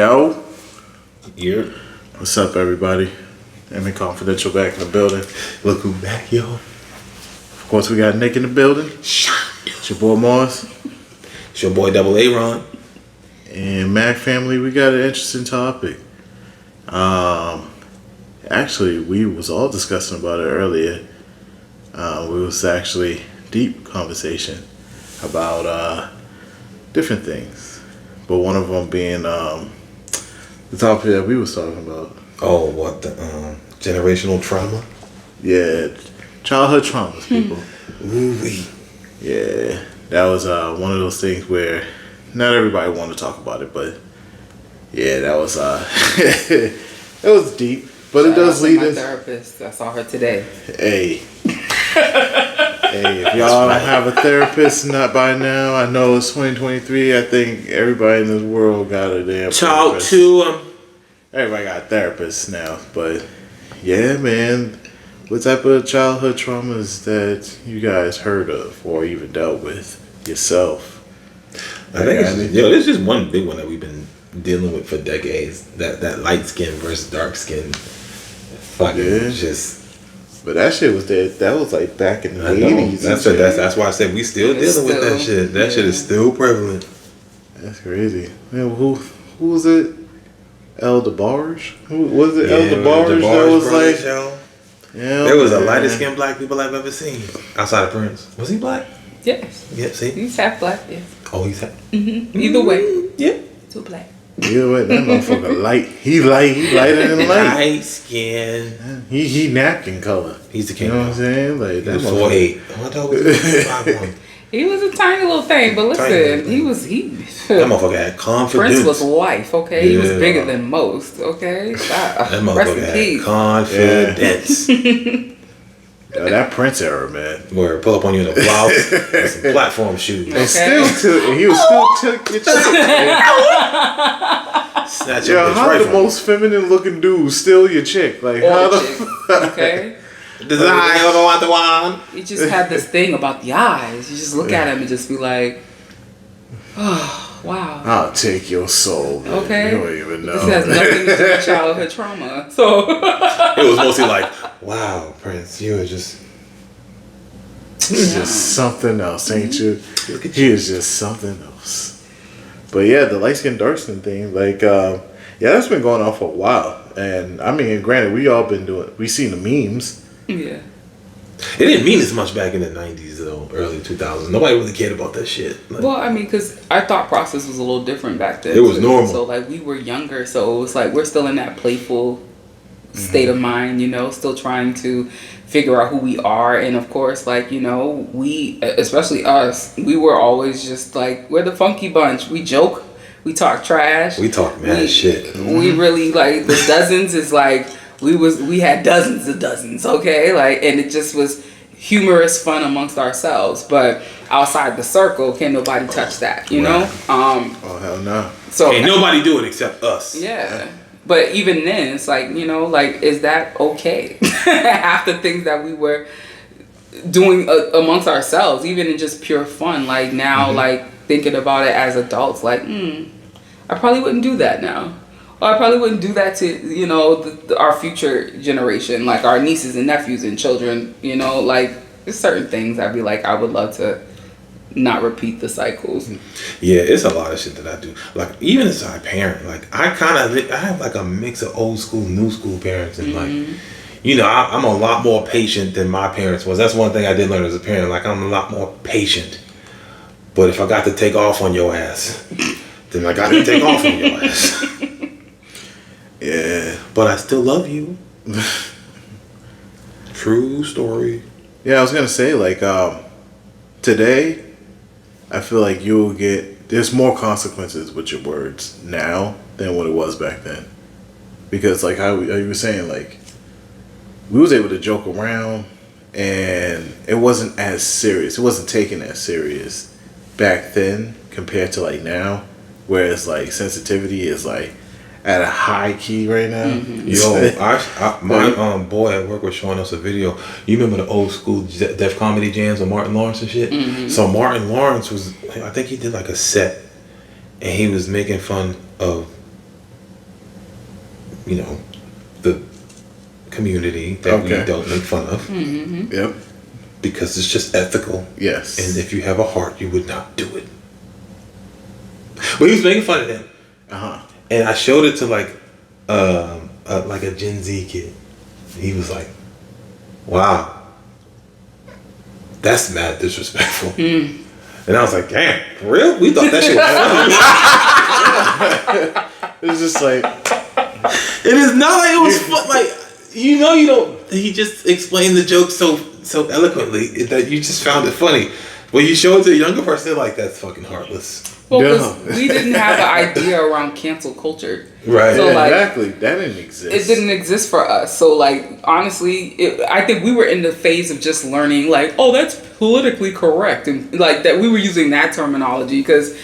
Yo, Yeah. what's up, everybody? Emmy Confidential back in the building. Look who back, yo. Of course, we got Nick in the building. It's your boy Morris. It's your boy Double A Ron. And Mac family, we got an interesting topic. Actually, we was all discussing about it earlier. We was actually deep conversation about different things, but one of them being the topic that we was talking about. Oh, what the generational trauma? Yeah, childhood traumas, people. Ooh-wee. Yeah, that was one of those things where not everybody wanted to talk about it, but yeah, that was it was deep, but it does lead my into therapist. I saw her today. hey. Hey, if y'all don't have a therapist not by now, I know it's 2023. I think everybody in this world got a damn Talk therapist. to him. Everybody got therapists now, but yeah, man. What type of childhood traumas that you guys heard of or even dealt with yourself? I think there's just one big one that we've been dealing with for decades. That light skin versus dark skin. Fucking just. But that shit was dead. That was like back in the 80s. That's why I said we still dealing with that shit. That shit is still prevalent. That's crazy. Man, who was it? El DeBarge? Who was it? El DeBarge that was like, yeah, there was the lightest skinned black people I've ever seen outside of Prince. Was he black? Yes. Yeah. See, He's half black. Yes. oh, he's half. Either way. Yeah. Too black. yeah, what that motherfucker light. He lighter than light. Light skin. He napkin color. He's the You king. know what I'm saying? Like He that was motherfucker. 4'8". I thought he was 5'1". He was a tiny little thing, but listen, Tiny. that That motherfucker had confidence. Prince was life, okay? He was Yeah. bigger than most, okay? Stop. That Rest motherfucker in had peace. confidence. Yeah, that Prince era, man. Where pull up on you in a blouse with some platform shoes. And he was still took your chick. Snatch your Yo, bitch how right the from most feminine looking dude steal your chick? Like how Or the chick, okay? Design on the one. He just had this thing about the eyes. You just look at him and just be like, oh, wow. I'll take your soul. Man. Okay. You don't even know. This has nothing to do with childhood trauma. So, It was mostly like, wow, Prince, you are just. He's just something else, ain't you? Look at He is just something else. But yeah, the light skin dark skin thing, like, yeah, that's been going on for a while. And I mean, granted, we seen the memes. yeah. It didn't mean as much back in the 90s, though, early 2000s. Nobody really cared about that shit. Like, Well, I mean, because our thought process was a little different back then. It was too. normal. So, like, we were younger, so it was like we're still in that playful state of mind, you know, still trying to figure out who we are. And of course, like, you know, we, especially us, we were always just like, we're the funky bunch. We joke, we talk trash. we talk mad shit. We really, like, the dozens is like, we had dozens of dozens, okay? Like, and it just was humorous fun amongst ourselves. But outside the circle, can't nobody touch that, you know? Oh, hell no. So Ain't nobody do it except us. yeah. But even then, it's like, you know, like, is that okay? Half the things that we were doing amongst ourselves, even in just pure fun, like now, like thinking about it as adults, like, I probably wouldn't do that now. Or I probably wouldn't do that to, you know, our future generation, like our nieces and nephews and children, you know, like there's certain things I'd be like, I would love to not repeat the cycles. Yeah, it's a lot of shit that I do. Like, even as a parent, like, I have like a mix of old school, new school parents. And like, you know, I'm a lot more patient than my parents was. That's one thing I did learn as a parent. Like, I'm a lot more patient. But if I got to take off on your ass, then I got to take off on your ass. Yeah. But I still love you. True story. Yeah, I was gonna say, like, today, I feel like there's more consequences with your words now than what it was back then. Because, like, how you were saying, like, we was able to joke around, and it wasn't as serious. It wasn't taken as serious back then compared to, like, now. Whereas, like, sensitivity is, like, at a high key right now. Yo, my boy at work was showing us a video. You remember the old school Def Comedy Jams with Martin Lawrence and shit? So Martin Lawrence I think he did like a set, and he was making fun of you know, the community that we Okay. don't make fun of Yep. because it's just ethical. Yes. And if you have a heart, you would not do it. But he was making fun of them. And I showed it to like a Gen Z kid. And he was like, wow, that's mad disrespectful. And I was like, damn, for real? We thought that shit was funny. It's just like, It is not like it was fun. Like, you know, you don't. He just explained the joke so eloquently that you just found it funny. When you show it to a younger person, they're like, that's fucking heartless. Well, Yeah. 'cause we didn't have an idea around cancel culture. Right. So, like, exactly. That didn't exist. it didn't exist for us. So, like, honestly, I think we were in the phase of just learning, like, oh, that's politically correct. And, like, that we were using that terminology because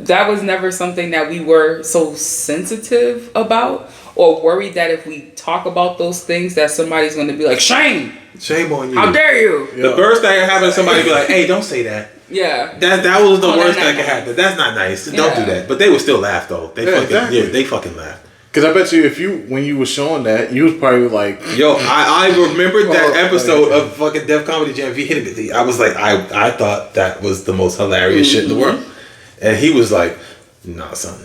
that was never something that we were so sensitive about or worried that if we talk about those things that somebody's going to be like, shame, Shame on you. how dare you? The worst thing that happened, somebody be like, hey, don't say that. Yeah. That was the Oh, worst no, that no, could no. happen. That's not nice. Don't Yeah. do that. But they would still laugh though. They Yeah, fucking exactly. they fucking laughed. Because I bet you when you were showing that, you was probably like, Yo, I remembered that Well, episode of fucking Def Comedy Jam. He hit it. I was like, I thought that was the most hilarious shit in the world. And he was like, nah, son.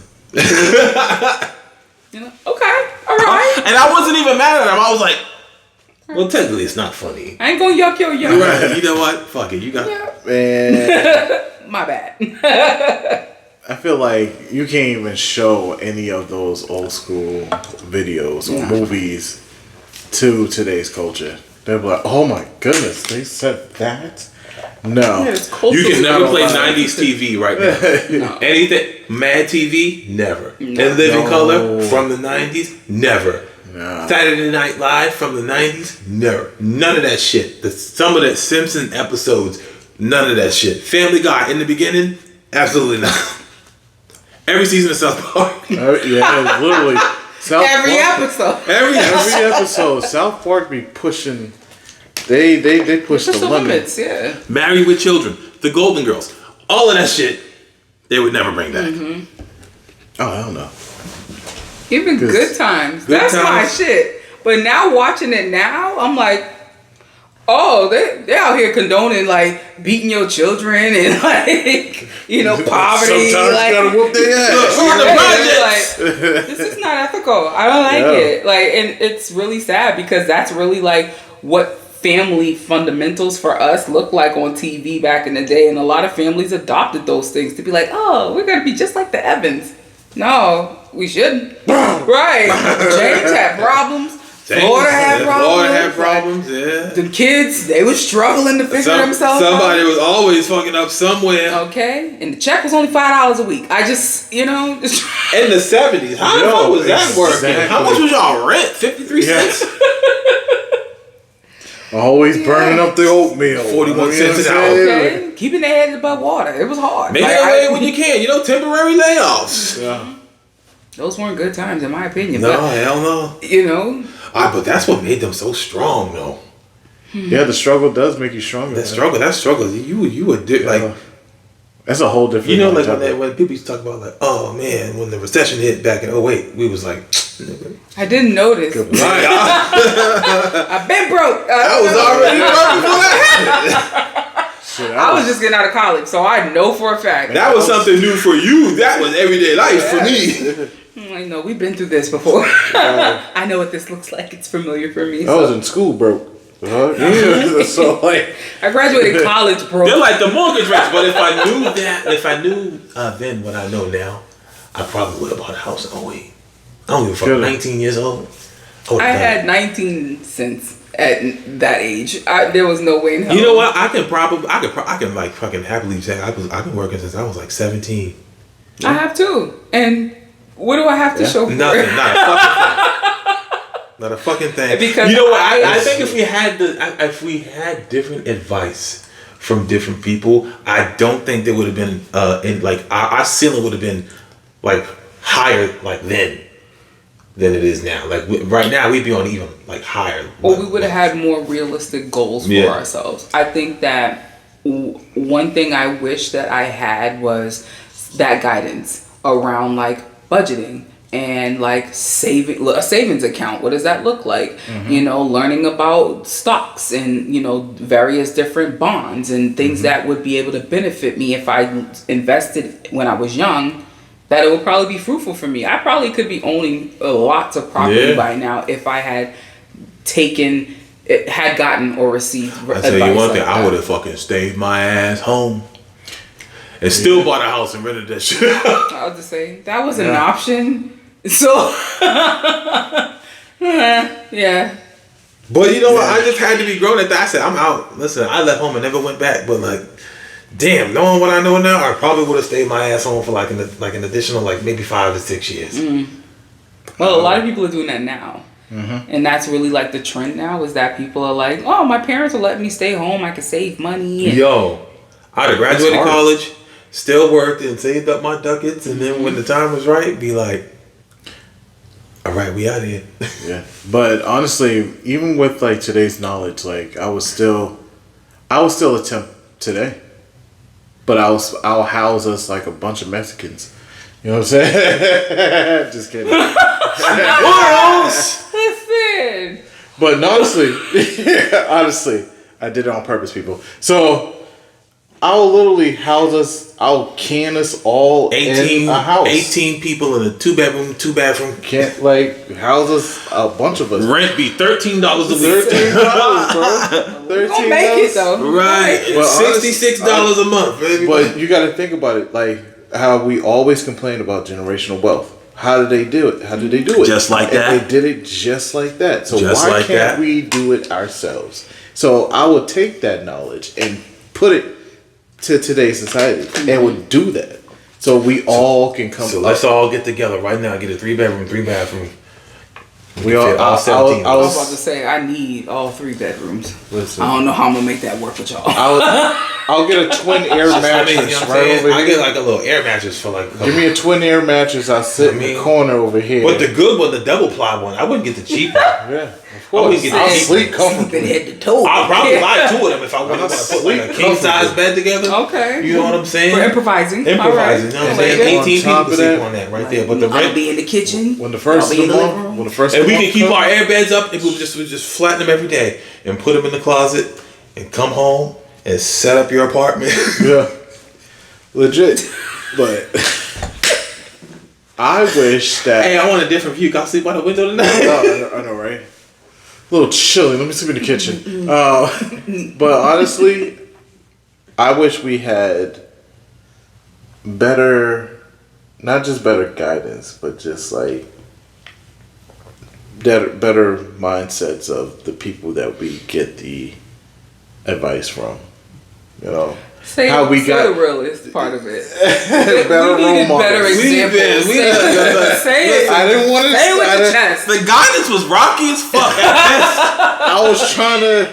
You know? Okay. All right. And I wasn't even mad at him. I was like, well, technically it's not funny. I ain't going to yuck your yuck. You're right. You know what? Fuck it. You got man, My bad. I feel like you can't even show any of those old school videos or No. movies to today's culture. They'll be like, oh my goodness, they said that? No. Yeah, it's cultural. You can never play Cultural. 90s TV right now. No. Anything, Mad TV, never. No. And Living No. Color from the 90s, never. Nah. Saturday Night Live from the 90s, never. None of that shit. Some of the Simpson episodes, none of that shit. Family Guy in the beginning, absolutely not. Every season of South Park. Yeah, it's literally South Every Park. episode. Every Every episode, South Park be pushing. They push Push the limits. yeah. Married with Children, The Golden Girls, all of that shit, they would never bring back. Oh, I don't know. Even Good Good Times. Good That's my Times. shit. But now watching it now, I'm like, oh, they out here condoning like beating your children and like, you know, poverty. Sometimes like, you gotta whoop their ass. Look, the Yeah, projects. like, this is not ethical. I don't like Yeah. it. Like, and it's really sad because that's really like what family fundamentals for us look like on TV back in the day, and a lot of families adopted those things to be like, oh, we're gonna be just like the Evans. No, we shouldn't. Right? James had problems. Florida had problems. Florida had problems, yeah. The kids, they were struggling to figure themselves Somebody out. was always fucking up somewhere. Okay, and the check was only $5 a week. I just, you know, just In the 70s. How the Yo, fuck was that working? exactly. How much was y'all rent? 53 cents? Always burning up the oatmeal. 41 cents an what I'm hour. saying? okay, keeping their heads above water. It was hard. Make Like, it away when you can. You know, temporary layoffs. Yeah. those weren't good times, in my opinion. No, But, hell no. you know, But that's what made them so strong, though. Yeah, the struggle does make you stronger. That man. struggle. You would do, like, That's a whole different. you know, like mentality. when people used to talk about, like, oh man, when the recession hit back in '08, we was like, I didn't notice. Good right, I've been broke. I was already broke before that. Shit, I was just getting out of college, so I know for a fact. That was something new for you. That was everyday life for me. I know we've been through this before. I know what this looks like. It's familiar for me. I So. was in school broke. Yeah. So like, I graduated college broke. They're like the mortgage rates. But if I knew then what I know now, I probably would have bought a house in '08. I don't give a fuck. Good. 19 years old. I had 19 cents at that age. There was no way in hell. You know what? I can like fucking happily say I've been working since I was like 17. I have too. And what do I have to show for Nothing. it? Not a fucking thing. Not a fucking thing. Because you know what? I I- think if we had different advice from different people, I don't think there would have been in like our ceiling would have been like higher like then than it is now. Like right now, we'd be on even like higher. Or we would have had more realistic goals for Yeah. ourselves. I think that one thing I wish that I had was that guidance around like budgeting and like saving a savings account. What does that look like? Mm-hmm. You know, learning about stocks and, you know, various different bonds and things that would be able to benefit me if I invested when I was young, that it would probably be fruitful for me. I probably could be owning lots of property Yeah. by now if I had gotten or received I advice. tell you one thing, like I that. would have fucking stayed my ass home and still bought a house and rented that shit out. I was just saying that was an option. So yeah. But you know what? I just had to be grown at that. I said, I'm out. Listen, I left home and never went back. But like, damn, knowing what I know now, I probably would have stayed my ass home for like an additional like maybe 5 to 6 years. Well, a lot of people are doing that now. And that's really like the trend now, is that people are like, oh, my parents will let me stay home. I can save money. And Yo, I'd have graduated hard. college, still worked and saved up my ducats, and then when the time was right, be like, all right, we out of here. Yeah, but honestly, even with like today's knowledge, like I would still attempt today, but I'll house us like a bunch of Mexicans. You know what I'm saying? Just kidding. listen. But honestly, I did it on purpose, people. So I'll literally house us. I'll can us all 18, in a house. 18 people in a 2-bedroom, 2-bathroom. Can't like house us a bunch of us. Rent be $13 a week. $13, bro. We'll make it though. Right. Well, $66 a month, baby. But you got to think about it, like how we always complain about generational wealth. How did they do it? How did they do it? Just like And that. they did it just like that. So Just why like can't that. we do it ourselves? So I would take that knowledge and put it to today's society and would do that. So we all can come. So let's all get together right now. Get a 3-bedroom, 3-bathroom. We all. Fit all 17 I I was about was. to say I need all 3 bedrooms. Listen. I don't know how I'm gonna make that work with y'all. I'll get a twin air I mean, mattress you know what I'm right saying? over I here. get like a little air mattress for like. Give me a twin air mattress. I'll sit in the corner over here. But the good one, the double ply one, I wouldn't get the cheap one. yeah, of wouldn't course. get the I'll cheap sleep Sleeping comfortably. head to toe. I'll probably buy 2 of them if I want to put like a Sleep king size comfortably. bed together. Okay. You know what I'm saying? For improvising. Improvising. You know what I'm saying? On 18 people top can of sleep that, on that right there. But the I'll rent. be in the kitchen. When the first I'll be of in the the month, living room. when the first And of we the can month keep come, our air beds up and we just flatten them every day and put them in the closet and come home and set up your apartment. yeah, legit. But I wish that. Hey, I want a different view. Can I sleep by the window tonight? I know, right? A little chilly. Let me sleep in the kitchen. But honestly, I wish we had better, not just better guidance, but just like better mindsets of the people that we get the advice from. You know, Say, how we say got the realist part of it. better We needed role better models. examples. We Say it. I didn't want to Say it with say your that. chest. The guidance was rocky as fuck. I was trying to.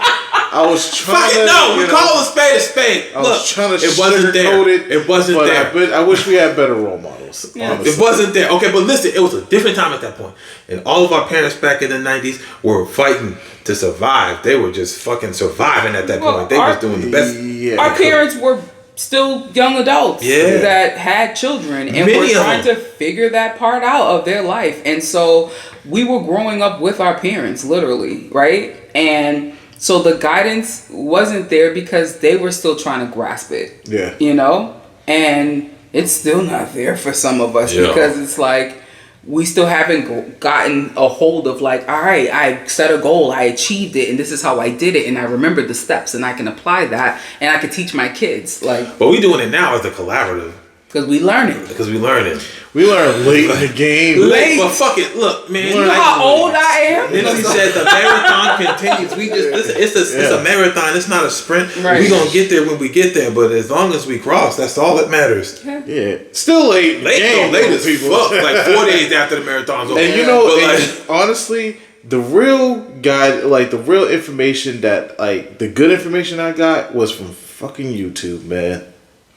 Fuck it, no, we call a spade a spade. I Look, was trying to it wasn't there. sugarcoat it. It wasn't but there. I wish we had better role models. Honestly. It wasn't there. Okay, but listen, it was a different time at that point. And all of our parents back in the 90s were fighting to survive. They were just fucking surviving at that Well, point. They was doing the best. Yeah. Our parents were still young adults Yeah. that had children and Many were of trying them. to figure that part out of their life. And so we were growing up with our parents, literally, right? And so the guidance wasn't there because they were still trying to grasp it. Yeah. You know? And it's still not there for some of us Yeah. because it's like we still haven't gotten a hold of like, all right, I set a goal, I achieved it, and this is how I did it, and I remember the steps, and I can apply that, and I can teach my kids, like, But we doing it now as a collaborative because we learn it. because we learning. We learned late in the game. Late. But fuck it, look, man. You know how old I am? Then he said the marathon continues. We just listen, it's a marathon. It's not a sprint. Right. We gonna get there when we get there. But as long as we cross, that's all that matters. Yeah. Still late in the Late game. though, late though, as people. fuck. Like 4 days after the marathon's over. And you know, But, and like, honestly, the real guide, like the real information that, like the good information I got was from fucking YouTube, man.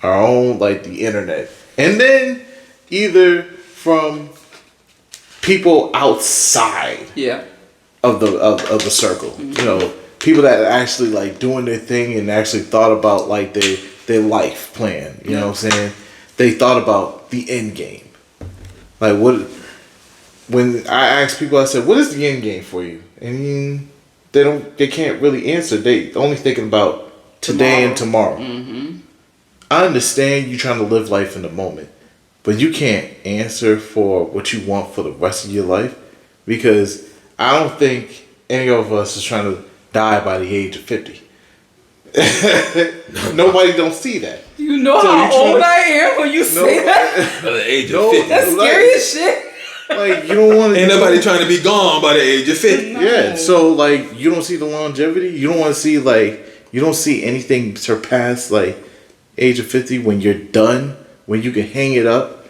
Our own, like the internet. And then either from people outside Yeah. of the circle. You know, people that are actually like doing their thing and actually thought about like their life plan. You know what I'm saying? They thought about the end game. Like when I ask people, I said, "What is the end game for you?" And they can't really answer. They only thinking about today and tomorrow. Mm-hmm. I understand you trying to live life in the moment, but you can't answer for what you want for the rest of your life, because I don't think any of us is trying to die by the age of 50. Nobody don't see that. You know So how you trying old to- I am when you say that? By the age of No, 50. That's Like- scary as shit. Like, you don't want to. Ain't nobody trying to be gone by the age of 50. Yeah, so like you don't see the longevity. You don't want to see you don't see anything surpass like age of 50 when you're done, when you can hang it up.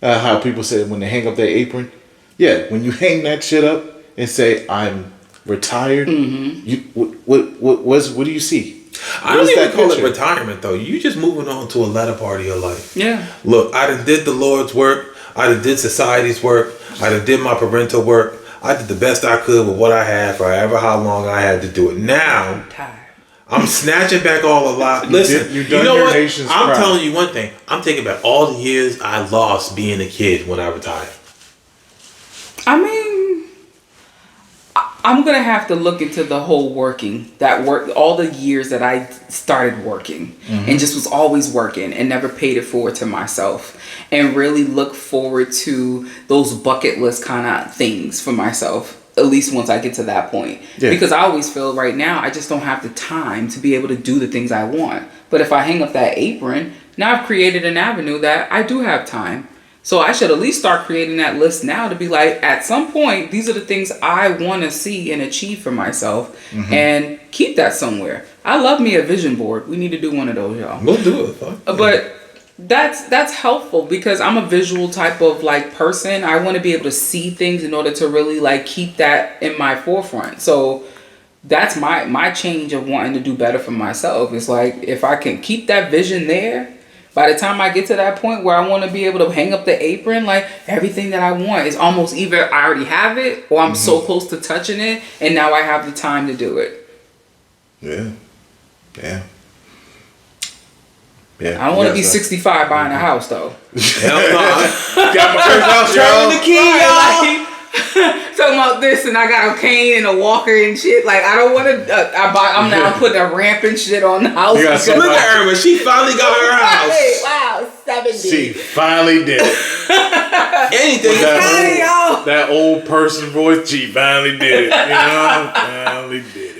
How people say when they hang up their apron. Yeah, when you hang that shit up and say I'm retired. You what do you see? I don't even call it retirement though. You just moving on to a latter part of your life. Yeah. Look, I done did the Lord's work. I done did society's work. I done did my parental work. I did the best I could with what I had for however how long I had to do it. Now, Tired. I'm snatching back all the lot. Listen, you've you done know your what? nation's I'm proud. telling you one thing. I'm thinking about all the years I lost being a kid when I retired. I mean, I'm gonna have to look into the whole all the years that I started working and just was always working and never paid it forward to myself, and really look forward to those bucket list kind of things for myself. At least once I get to that point, because I always feel right now I just don't have the time to be able to do the things I want. But if I hang up that apron, now I've created an avenue that I do have time. So I should at least start creating that list now to be like, at some point, these are the things I want to see and achieve for myself, and keep that somewhere. I love me a vision board. We need to do one of those, y'all. We'll do it. Fuck. But that's helpful because I'm a visual type of like person. I want to be able to see things in order to really like keep that in my forefront. So that's my change of wanting to do better for myself. It's like if I can keep that vision there, by the time I get to that point where I want to be able to hang up the apron, like everything that I want is almost either I already have it or I'm so close to touching it and now I have the time to do it. Yeah. Yeah. I don't want to be 65 buying a house though. Hell no. Got my first house, Turn the y'all. key, y'all. Like, talking about this and I got a cane and a walker and shit. Like I don't want to. I'm now putting a ramp and shit on the house. You got because- Look at Irma. She finally got her house. Hey, wow, 70. She finally did it. Anything. That old person voice, she finally did it. You know, finally did it.